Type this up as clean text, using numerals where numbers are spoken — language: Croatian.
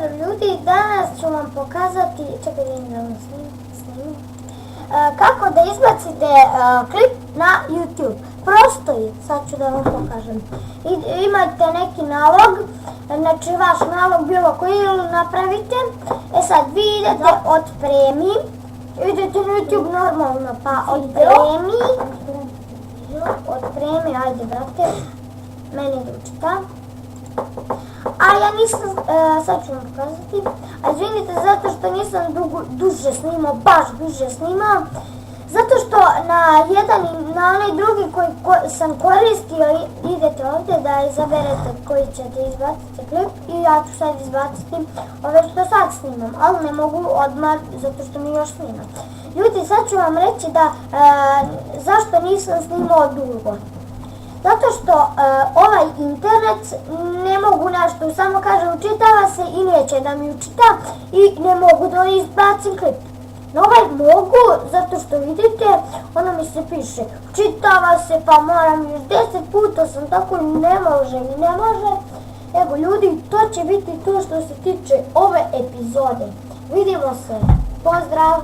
Pozdrav ljudi, danas ću vam pokazati, čekaj da vam snimim, kako da izbacite klip na YouTube. Prosto je, sad ću da vam pokažem. Imate neki nalog, znači vaš nalog bilo koji napravite. Sad vi idete otpremi, idete na YouTube normalno, pa otpremi, ajde brate, meni da učita. A ja nisam, sad ću vam pokazati, a izvinite zato što nisam duže snimao, baš duže snimao, zato što na onaj drugi koji sam koristio, idete ovdje da izaberete koji ćete izbaciti klip i ja ću sad izbaciti ove što sad snimam, ali ne mogu odmah zato što mi još snimam. Ljudi, sad ću vam reći da zašto nisam snimao dugo. Zato što ovaj internet ne mogu nešto, samo kaže učitava se i neće da mi učita i ne mogu da izbacim klip. Na ovaj mogu, zato što vidite, ono mi se piše učitava se pa moram još 10 puta sam tako ne može. Evo ljudi, to će biti to što se tiče ove epizode. Vidimo se, pozdrav!